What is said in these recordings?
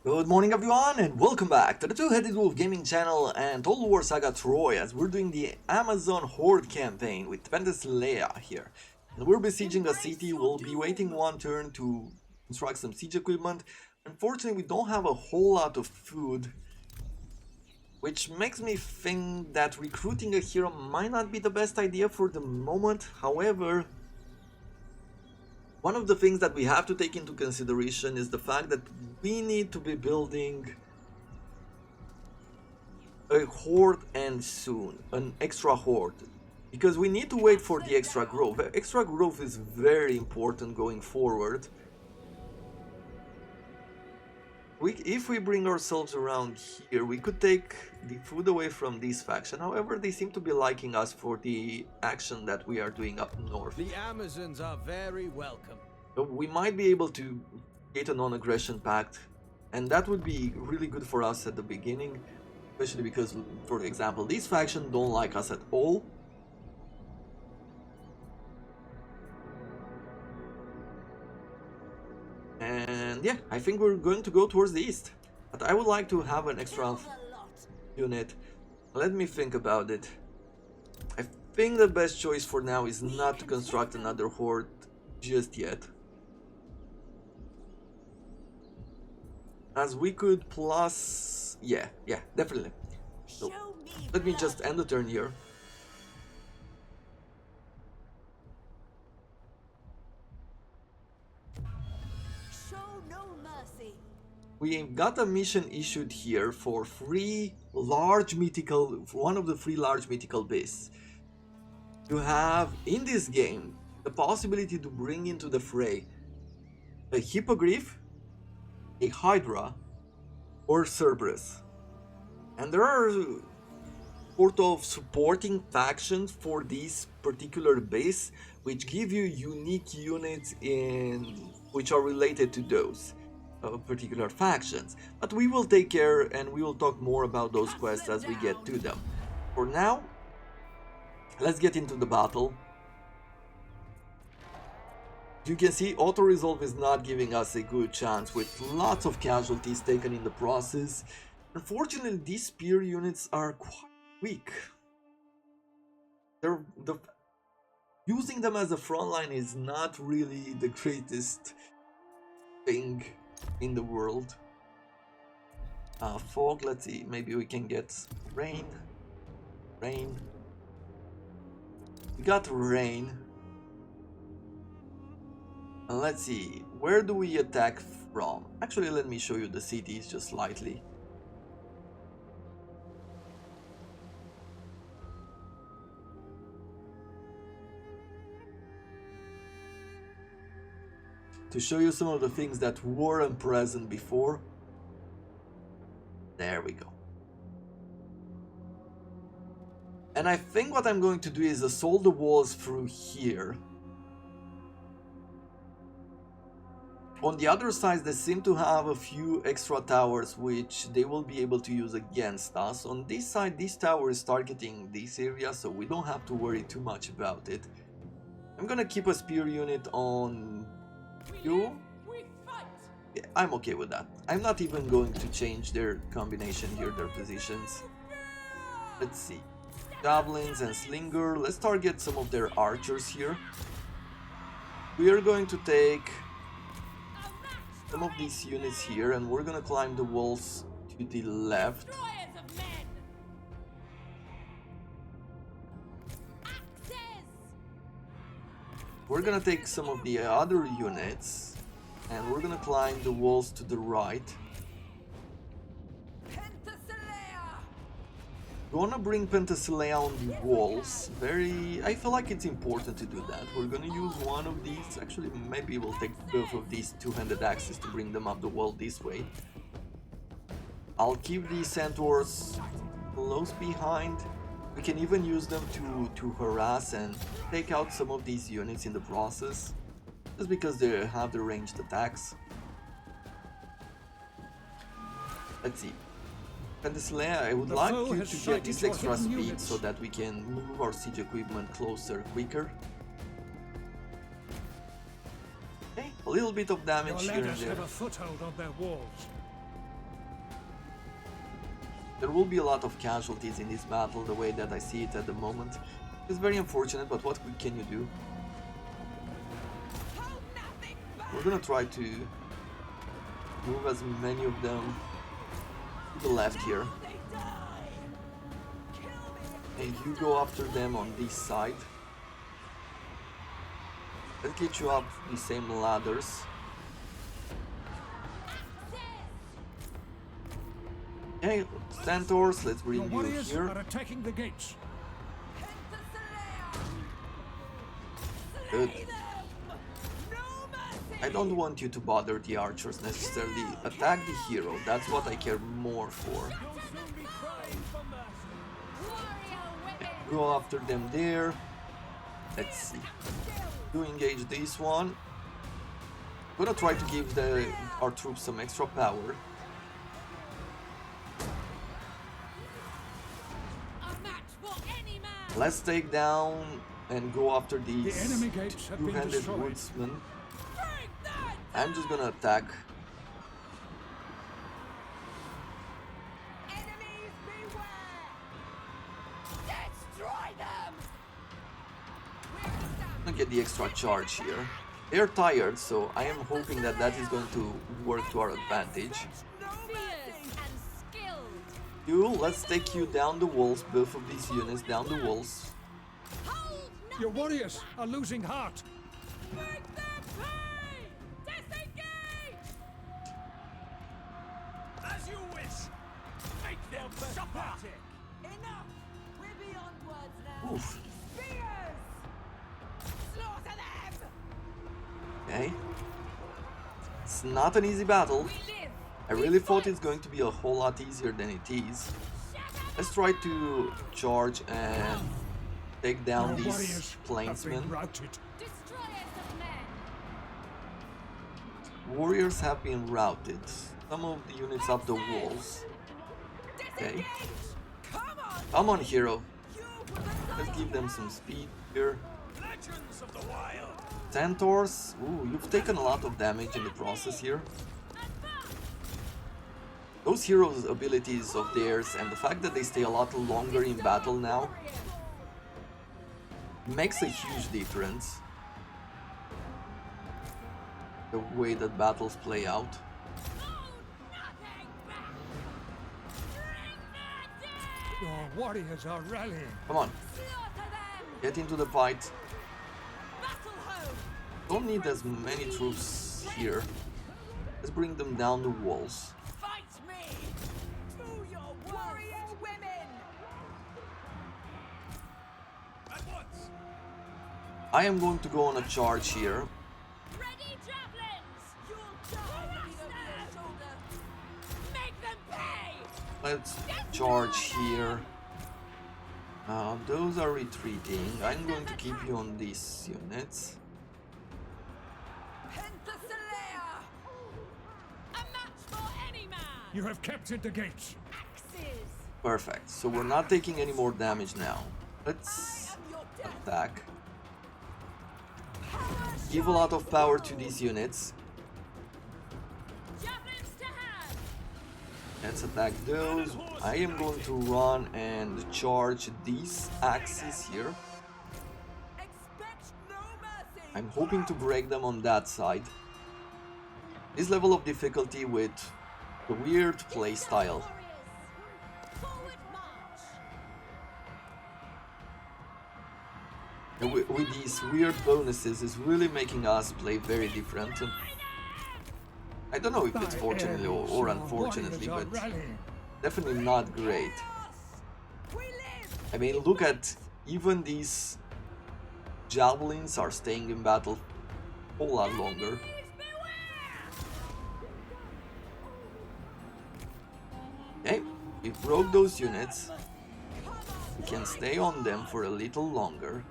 Good morning everyone and welcome back to the Two-Headed Wolf Gaming channel and Total War Saga Troy as we're doing the Amazon Horde campaign with Penthesilea here. And we're besieging a city, we'll be waiting one turn to construct some siege equipment. Unfortunately we don't have a whole lot of food, which makes me think that recruiting a hero might not be the best idea for the moment. However, one of the things that we have to take into consideration is the fact that we need to be building a horde and soon, an extra horde, because we need to wait for the extra growth. Extra growth is very important going forward. If we bring ourselves around here, we could take the food away from this faction. However, they seem to be liking us for the action that we are doing up north. The Amazons are very welcome. So we might be able to get a non-aggression pact, and that would be really good for us at the beginning, especially because, for example, this faction don't like us at all. And yeah, I think we're going to go towards the east, but I would like to have an extra unit. Let me think about it. I think the best choice for now is not to construct another horde just yet, as we could plus... yeah, definitely. So let me just end the turn here. We got a mission issued here for one of the three large mythical beasts. You have in this game the possibility to bring into the fray a hippogriff, a hydra, or Cerberus. And there are sort of supporting factions for this particular base, which give you unique units which are related to those particular factions. But we will take care and we will talk more about those quests as we get to them. For now, let's get into the battle. You can see auto-resolve is not giving us a good chance, with lots of casualties taken in the process. Unfortunately, these spear units are quite weak. Using them as a frontline is not really the greatest thing in the world. Fog, let's see, maybe we can get rain. We got rain. And let's see, where do we attack from? Actually, let me show you the cities just slightly. To show you some of the things that weren't present before. There we go. And I think what I'm going to do is assault the walls through here. On the other side, they seem to have a few extra towers which they will be able to use against us. On this side, this tower is targeting this area, so we don't have to worry too much about it. I'm gonna keep a spear unit on you. Yeah, I'm okay with that. I'm not even going to change their combination here, their positions. Let's see. Javelins and Slinger. Let's target some of their archers here. We are going to take some of these units here and we're gonna climb the walls to the left. We're gonna take some of the other units and we're gonna climb the walls to the right. We wanna bring Penthesilea on the walls. I feel like it's important to do that. We're gonna use one of these. Actually, maybe we'll take both of these two-handed axes to bring them up the wall this way. I'll keep the centaurs close behind. We can even use them to harass and take out some of these units in the process, just because they have the ranged attacks. Let's see. Penthesilea, I would like you to get this extra speed so that we can move our siege equipment closer quicker. Okay, a little bit of damage here and there. Have a foothold on their walls. There will be a lot of casualties in this battle, the way that I see it at the moment. It's very unfortunate, but what can you do? We're gonna try to move as many of them to the left here. And you go after them on this side. Let's get you up the same ladders. Okay, centaurs, let's bring you here. Are attacking the gates. Good. I don't want you to bother the archers necessarily. Attack the hero, that's what I care more for. Go after them there. Let's see. You engage this one. I'm gonna try to give our troops some extra power. Let's take down and go after these two-handed woodsmen. I'm just gonna attack. I'm gonna get the extra charge here. They're tired, so I am hoping that that is going to work to our advantage. You, let's take you down the walls, both of these units down the walls. Your warriors are losing heart. As you wish. Make them suffer. Enough! We're beyond words now. Oof. Spears! Slaughter them! Okay. It's not an easy battle. I really thought it's going to be a whole lot easier than it is. Let's try to charge and take down these plainsmen. Warriors have been routed. Some of the units up the walls. Okay. Come on, hero. Let's give them some speed here. Legends of the wild. Centaurs. Ooh, you've taken a lot of damage in the process here. Those heroes' abilities of theirs and the fact that they stay a lot longer in battle now makes a huge difference. The way that battles play out. Your warriors are rallying. Come on. Get into the fight. Don't need as many troops here. Let's bring them down the walls. Fight me! To your warrior women! At once. I am going to go on a charge here. Ready, javelins! You'll die looking over your shoulder. Make them pay! Let's charge here. Those are retreating. I'm going to keep you on these units. Penthesilea! A match for any man! You have captured the gates. Axes! Perfect. So we're not taking any more damage now. Let's attack. Give a lot of power to these units. Javelins to hand! Let's attack those. I am going to run and charge these axes here. Expect no mercy! I'm hoping to break them on that side. This level of difficulty with the weird play style. Forward march! And with these weird bonuses is really making us play very different. And I don't know if it's fortunately or unfortunately, but definitely not great. We live! I mean, look at even these javelins are staying in battle a whole lot longer. Okay, we broke those units. We can stay on them for a little longer.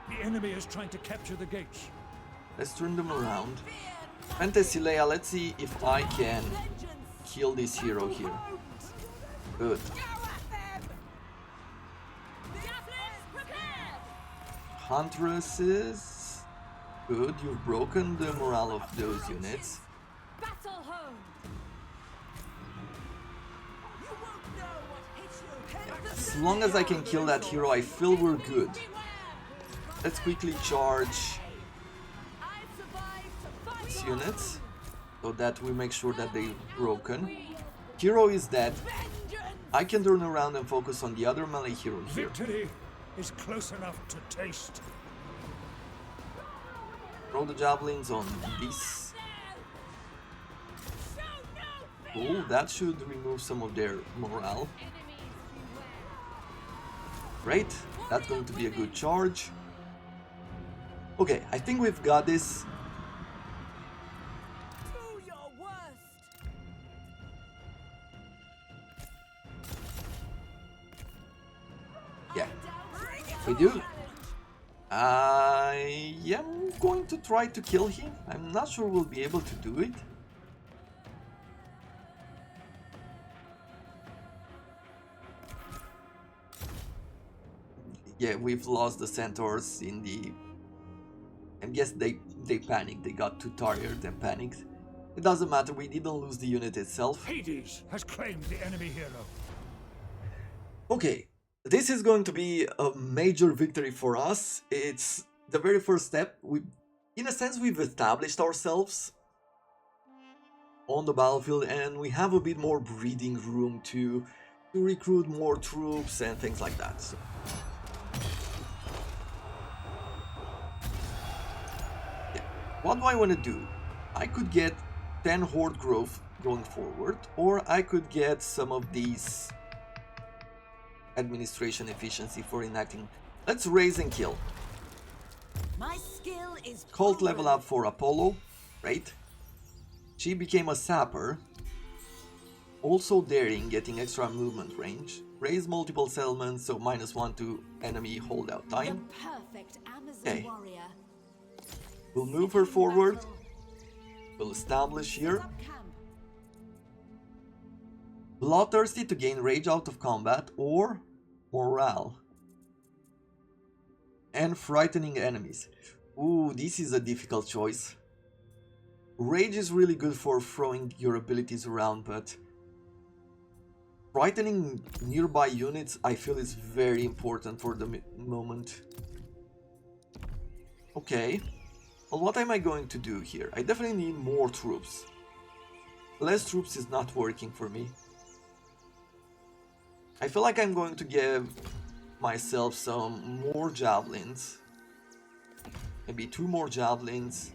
The enemy is trying to capture the gates. Let's turn them around. Penthesilea, let's see if I can kill this hero here. Good. Huntresses. Good, you've broken the morale of those units. As long as I can kill that hero, I feel we're good. Let's quickly charge these units so that we make sure that they're broken. Hero is dead. I can turn around and focus on the other melee hero here. Victory is close enough to taste. Throw the javelins on this. Oh, that should remove some of their morale. Great, that's going to be a good charge. Okay, I think we've got this. Do your worst. Yeah, we do. I am going to try to kill him. I'm not sure we'll be able to do it. Yeah, we've lost the centaurs in the... I guess they panicked. They got too tired and panicked. It doesn't matter, we didn't lose the unit itself. Hades has claimed the enemy hero. Okay, this is going to be a major victory for us. It's the very first step. In a sense, we've established ourselves on the battlefield and we have a bit more breathing room to recruit more troops and things like that. So. Yeah. What do I want to do? I could get 10 horde growth going forward, or I could get some of these administration efficiency for enacting. Let's raise and kill. My skill is Cult level up for Apollo, right? She became a sapper. Also daring, getting extra movement range. Raise multiple settlements, so -1 to enemy holdout time. the perfect Amazon Okay. warrior. We'll move her forward. We'll establish here. Up camp. Bloodthirsty to gain rage out of combat, or morale. And frightening enemies. Ooh, this is a difficult choice. Rage is really good for throwing your abilities around, but frightening nearby units I feel is very important for the moment. Okay, well, what am I going to do here? I definitely need more troops. Less troops is not working for me. I feel like I'm going to give myself some more javelins. Maybe 2 more javelins.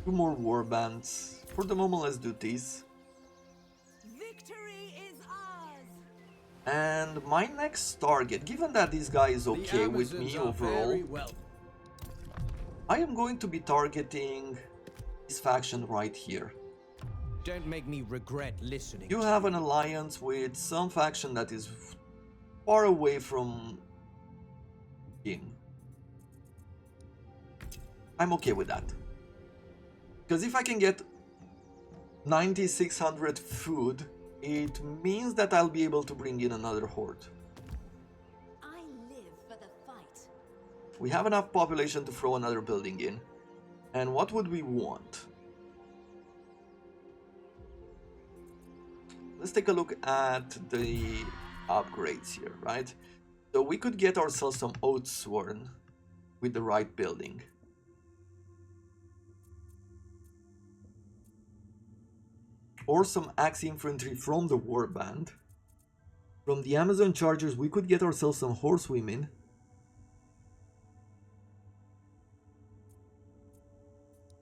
2 more warbands. For the moment, let's do this. Victory is ours. And my next target, given that this guy is okay with me overall, I am going to be targeting this faction right here. Don't make me regret listening. You have an alliance with some faction that is far away from him. I'm okay with that. Because if I can get 9,600 food, it means that I'll be able to bring in another horde. I live for the fight. We have enough population to throw another building in. And what would we want? Let's take a look at the upgrades here, right? So we could get ourselves some Oathsworn with the right building. Or some axe infantry from the warband. From the Amazon chargers we could get ourselves some horsewomen.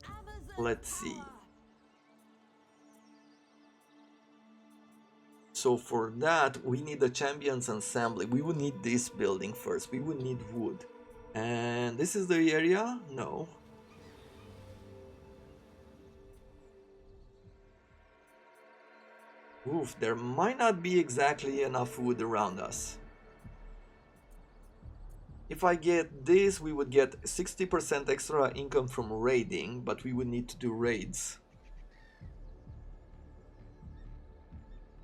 Amazon Let's see. power. So for that we need the champions assembly. We would need this building first. We would need wood. And this is the area? No. Oof, there might not be exactly enough wood around us. If I get this, we would get 60% extra income from raiding, but we would need to do raids.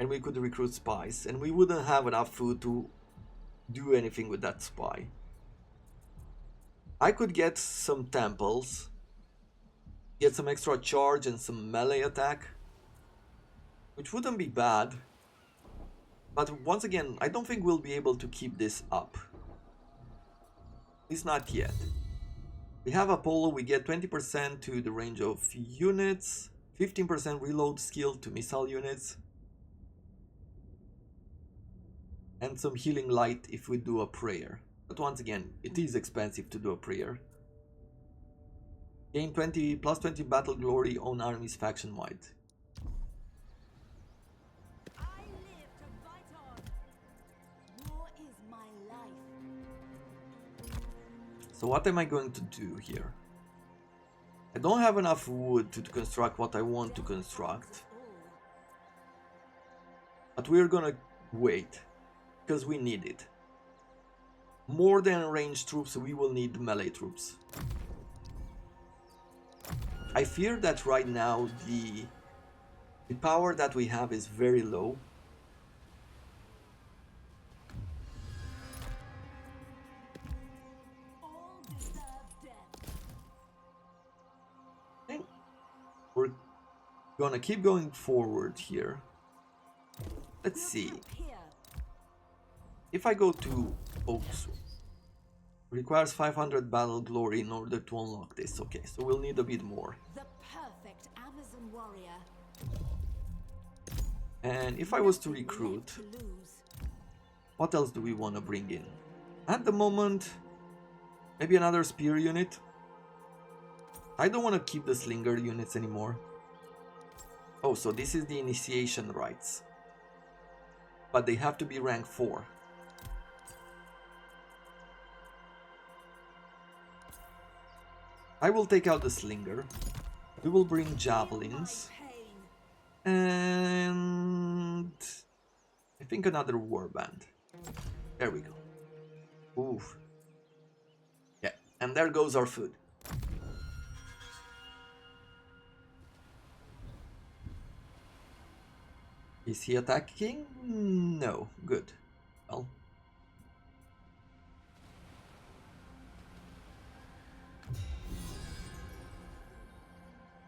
And we could recruit spies, and we wouldn't have enough food to do anything with that spy. I could get some temples, get some extra charge and some melee attack, which wouldn't be bad. But once again, I don't think we'll be able to keep this up. At least not yet. We have Apollo, we get 20% to the range of units, 15% reload skill to missile units, and some healing light if we do a prayer. But once again, it is expensive to do a prayer. Gain 20 plus 20 battle glory on armies faction wide. I live to fight on. War is my life. So what am I going to do here? I don't have enough wood to construct what I want to construct. But we're gonna wait, because we need it. More than ranged troops, we will need melee troops. I fear that right now the power that we have is very low. All deserve death. I think we're gonna keep going forward here. Let's see. Here. If I go to Oaks, requires 500 battle glory in order to unlock this. Okay, so we'll need a bit more. The perfect Amazon warrior. And if I was to recruit, To lose. what else do we want to bring in? At the moment, maybe another spear unit. I don't want to keep the slinger units anymore. Oh, so this is the initiation rites. But they have to be rank 4. I will take out the slinger. We will bring javelins. Pain. And I think another warband. There we go. Oof. Yeah, and there goes our food. Is he attacking? No. Good. Well.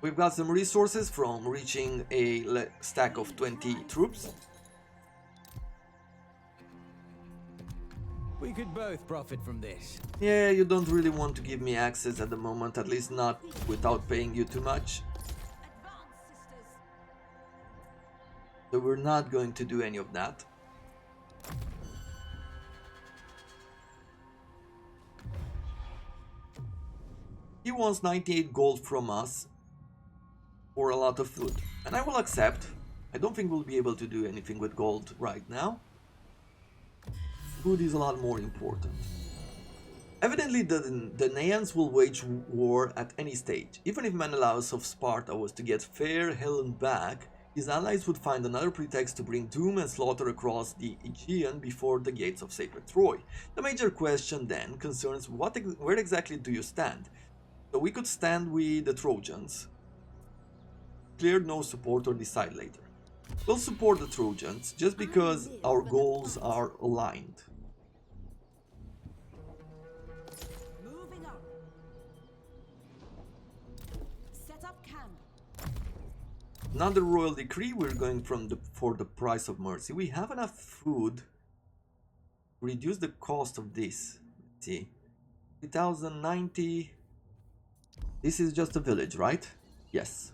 We've got some resources from reaching a stack of 20 troops. We could both profit from this. Yeah, you don't really want to give me access at the moment, at least not without paying you too much. Advance, sisters. So we're not going to do any of that. He wants 98 gold from us for a lot of food, and I will accept. I don't think we'll be able to do anything with gold right now. Food is a lot more important. Evidently, the Neans will wage war at any stage. Even if Menelaus of Sparta was to get fair Helen back, his allies would find another pretext to bring doom and slaughter across the Aegean before the gates of sacred Troy. The major question then concerns where exactly do you stand? So we could stand with the Trojans. Clear no support or decide later. We'll support the Trojans just because our goals are aligned. Moving on. Set up camp. Another royal decree, we're going for the price of mercy. We have enough food to reduce the cost of this. Let's see. 3090. This is just a village, right? Yes.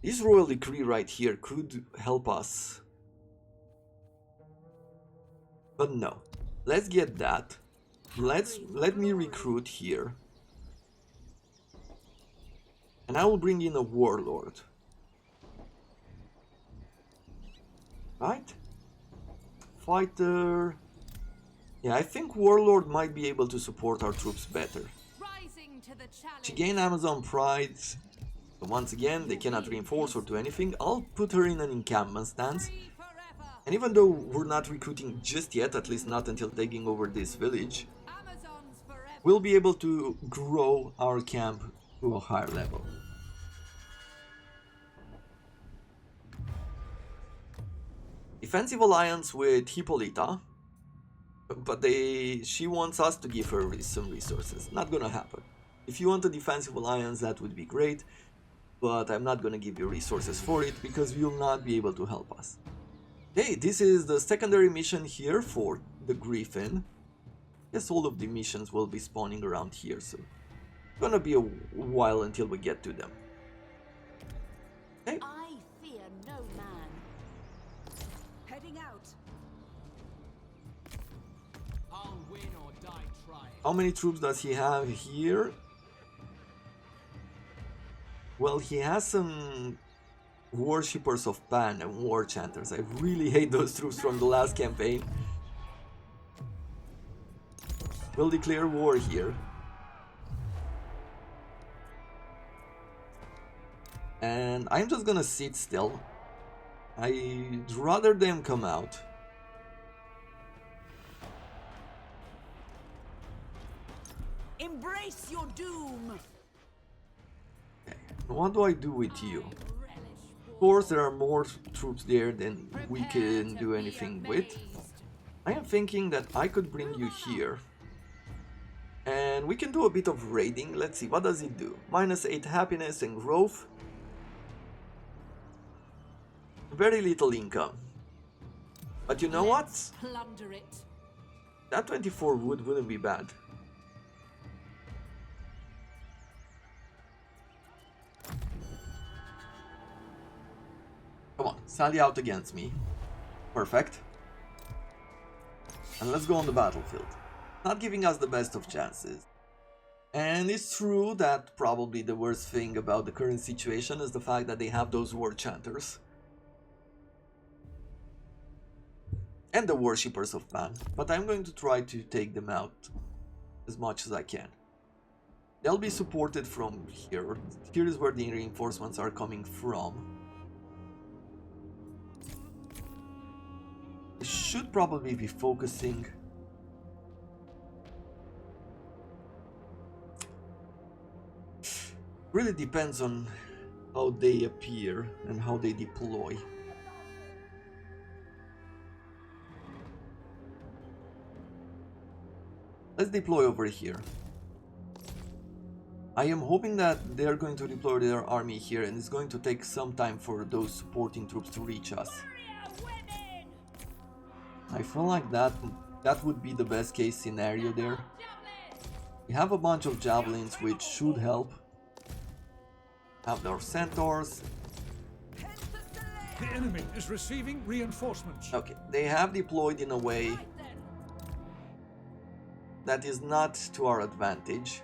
This royal decree right here could help us. But no. Let's get that. Let me recruit here. And I will bring in a warlord. Right? Fighter. Yeah, I think warlord might be able to support our troops better. Rising to the challenge. She gained Amazon Pride. So once again, they cannot reinforce or do anything. I'll put her in an encampment stance. Free forever. And even though we're not recruiting just yet, at least not until taking over this village, Amazons forever. we'll be able to grow our camp to a higher level. Defensive alliance with Hippolyta, but she wants us to give her some resources. Not gonna happen. If you want a defensive alliance, that would be great. but I'm not gonna give you resources for it because you'll not be able to help us. Okay, this is the secondary mission here for the Griffin. Guess all of the missions will be spawning around here, so it's gonna be a while until we get to them. Okay. I fear no man. Heading out. I'll win or die trying. How many troops does he have here? Well, he has some worshippers of Pan and war chanters. I really hate those troops from the last campaign. We'll declare war here. And I'm just gonna sit still. I'd rather them come out. Embrace your doom. Okay. What do I do with you? Of course, there are more troops there than we can do anything with. I am thinking that I could bring you here. And we can do a bit of raiding. Let's see, what does it do? -8 happiness and growth. Very little income. But you know what? Plunder it. That 24 wood wouldn't be bad. Come on, sally out against me. Perfect. And let's go on the battlefield. Not giving us the best of chances. And it's true that probably the worst thing about the current situation is the fact that they have those war chanters. And the worshippers of Pan. But I'm going to try to take them out as much as I can. They'll be supported from here. Here is where the reinforcements are coming from. I should probably be focusing. Really depends on how they appear and how they deploy. Let's deploy over here. I am hoping that they're going to deploy their army here, and it's going to take some time for those supporting troops to reach us. I feel like that would be the best case scenario there. We have a bunch of javelins which should help. Have our centaurs. The enemy is receiving reinforcements. Okay, they have deployed in a way that is not to our advantage.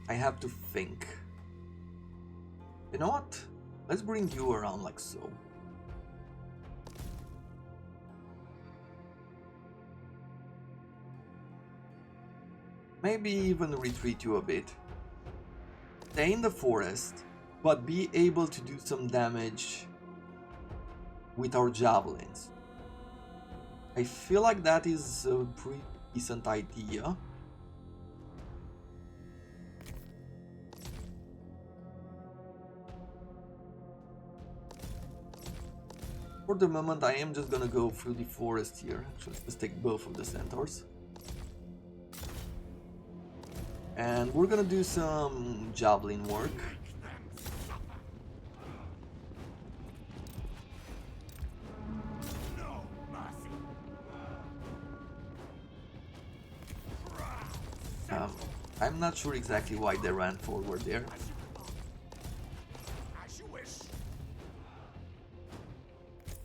I have to think. You know what? Let's bring you around like so. Maybe even retreat you a bit. Stay in the forest, but be able to do some damage with our javelins. I feel like that is a pretty decent idea. For the moment, I am just gonna go through the forest here. Actually, let's take both of the centaurs. And we're gonna do some javelin work. I'm not sure exactly why they ran forward there. As you wish.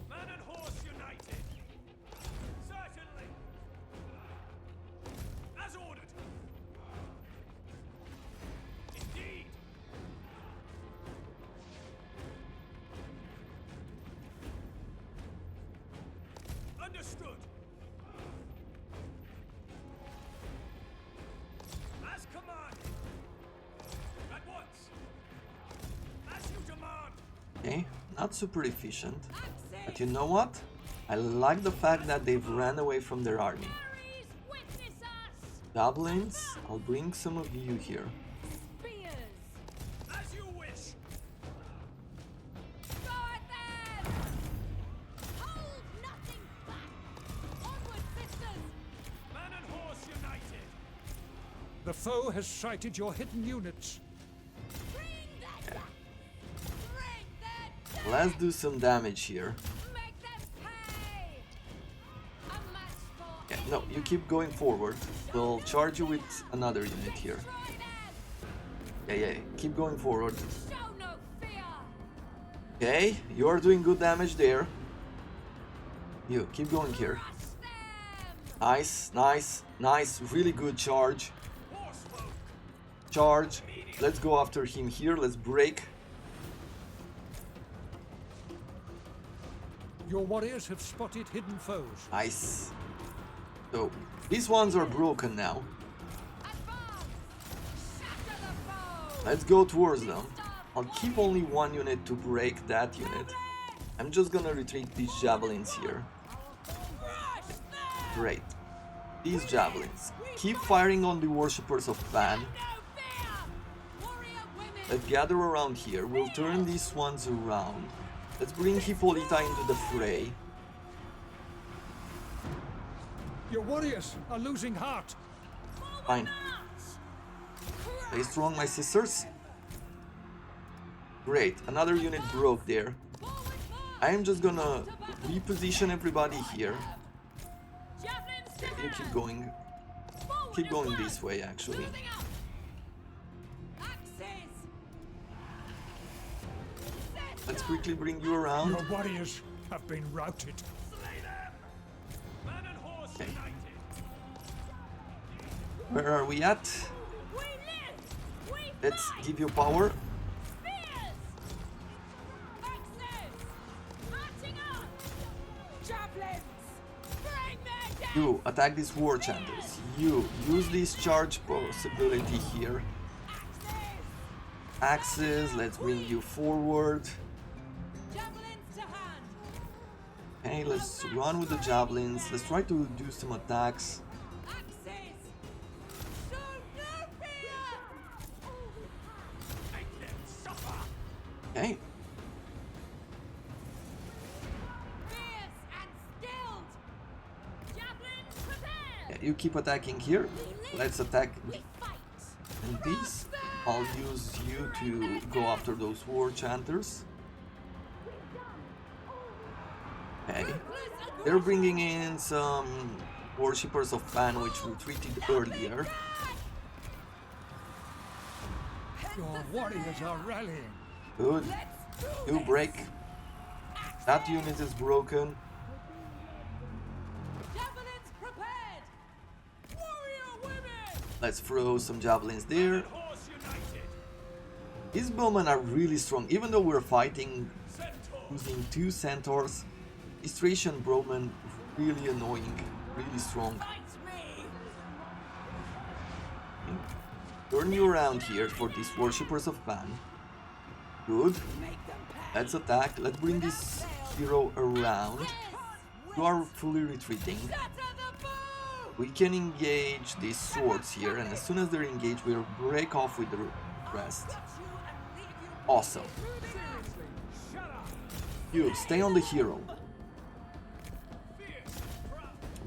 Man and horse united. Certainly. As ordered. Indeed. Understood. As commanded. At once. As you demand. Okay, not super efficient. But you know what? I like the fact that they've ran away from their army. Ares, witness us! Javelins, I'll bring some of you here. Spears! As you wish. Go at them! Hold nothing back! The foe has sighted your hidden units. Bring that down! Bring that down! Let's do some damage here. Make them pay! A match for Yeah, no, you keep going forward. We'll charge you with another unit here. destroy them! Yeah, keep going forward. Show no fear! Okay, you're doing good damage there. You, keep going here. Crush them! Nice, nice, nice. Really good charge. Charge. Let's go after him here. Let's break. Your warriors have spotted hidden foes. Nice. So, these ones are broken now. Advance! Shatter the foe! Let's go towards them. I'll keep only one unit to break that unit. I'm just gonna retreat these javelins here. Crush them! Great. These javelins. Keep firing on the worshippers of Pan. No fear! Warrior women! Let's gather around here. We'll turn these ones around. Let's bring Hippolyta into the fray. Your warriors are losing heart. Fine. Stay strong, my sisters. Great. Another unit broke there. I am just gonna reposition everybody here. Javelins to You keep going. Keep going this way, actually. Moving up! Axes! Let's quickly bring you around. Your warriors have been routed. Slay them! Man and horse Okay. united! Where are we at? We live! We Let's fight! give you power. Spears! Axes! Marching up! Javelins! Bring them down! You attack these war chanters. You use this charge possibility here. Axes! Axes, let's bring you forward. Javelins to hand! Okay, let's run with the javelins. Let's try to do some attacks. Axes! Show no fear! Make them suffer! Okay, Fierce and skilled! Javelins prepared! yeah, you keep attacking here. Let's attack We fight! and these. I'll use you to go after those war chanters. Okay, they're bringing in some worshippers of Pan which retreated earlier. Your warriors are rallying. Good. You break. That unit is broken. Javelins prepared! Warrior women! Let's throw some javelins there. Horse united! These bowmen are really strong. Even though we're fighting Centaur! using 2 centaurs, these Thracian bowmen really annoying, really strong. Fight me! Turn you around here for these worshippers of Pan. Good. Make them pay! Let's attack. Let's bring this hero around. You are fully retreating. Shatter the foe! We can engage these swords here, and as soon as they're engaged, we'll break off with the rest. Awesome. You, stay on the hero.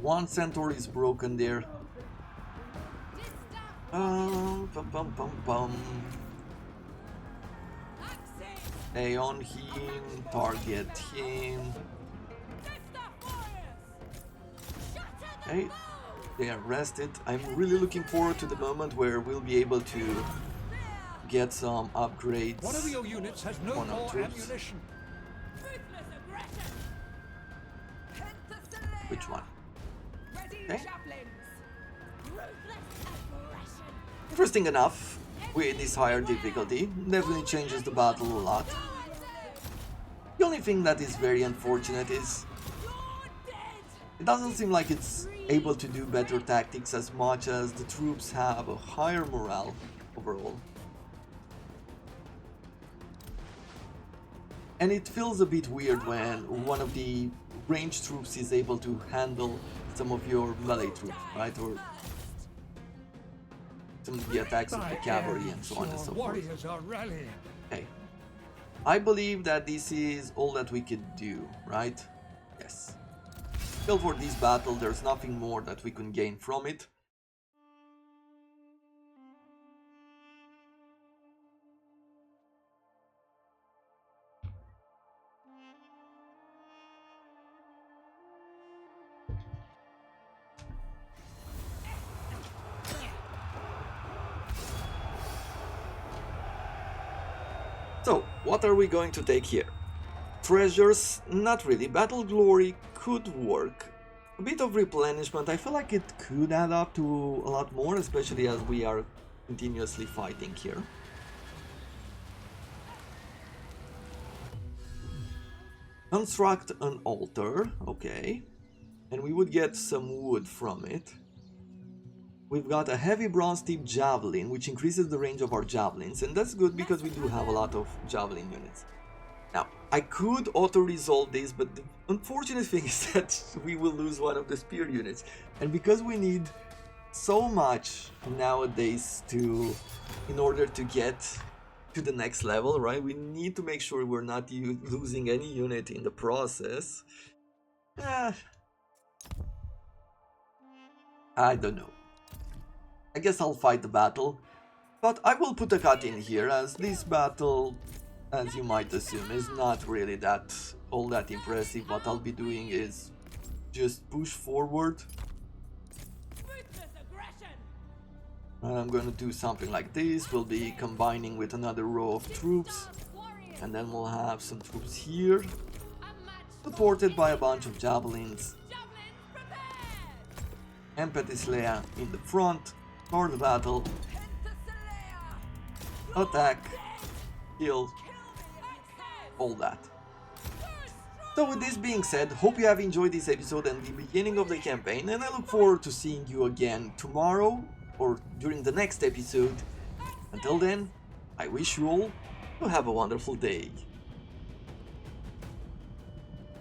One centaur is broken there. Pum, pum, pum, pum. Stay on him, target him. Okay, they are rested. I'm really looking forward to the moment where we'll be able to get some upgrades. One of your units has no On our more troops. ammunition. Ruthless aggression! Penthesilea! Which one? Ready Okay. javelins! Ruthless aggression! Interesting enough, with this higher difficulty, definitely changes the battle a lot. The only thing that is very unfortunate is You're dead! it doesn't seem like it's able to do better tactics as much as the troops have a higher morale overall. And it feels a bit weird when one of the ranged troops is able to handle some of your melee troops, right? Or some of the attacks of the cavalry and so on and so Your forth. warriors are rallying. Okay. I believe that this is all that we could do, right? Yes. Still, for this battle, there's nothing more that we can gain from it. So, what are we going to take here? Treasures, not really. Battle Glory could work. A bit of replenishment, I feel like it could add up to a lot more, especially as we are continuously fighting here. Construct an altar, okay. And we would get some wood from it. We've got a heavy bronze tipped javelin, which increases the range of our javelins, and that's good because we do have a lot of javelin units. Now, I could auto-resolve this, but the unfortunate thing is that we will lose one of the spear units. And because we need so much nowadays in order to get to the next level, right? We need to make sure we're not losing any unit in the process. I don't know. I guess I'll fight the battle, but I will put a cut in here, as this battle, as you might assume, is not really all that impressive. What I'll be doing is just push forward. And I'm going to do something like this. We'll be combining with another row of troops, and then we'll have some troops here, supported by a bunch of javelins, and Penthesilea in the front for the battle. Attack, kill, all that. So with this being said, hope you have enjoyed this episode and the beginning of the campaign, and I look forward to seeing you again tomorrow or during the next episode. Until then, I wish you all to have a wonderful day.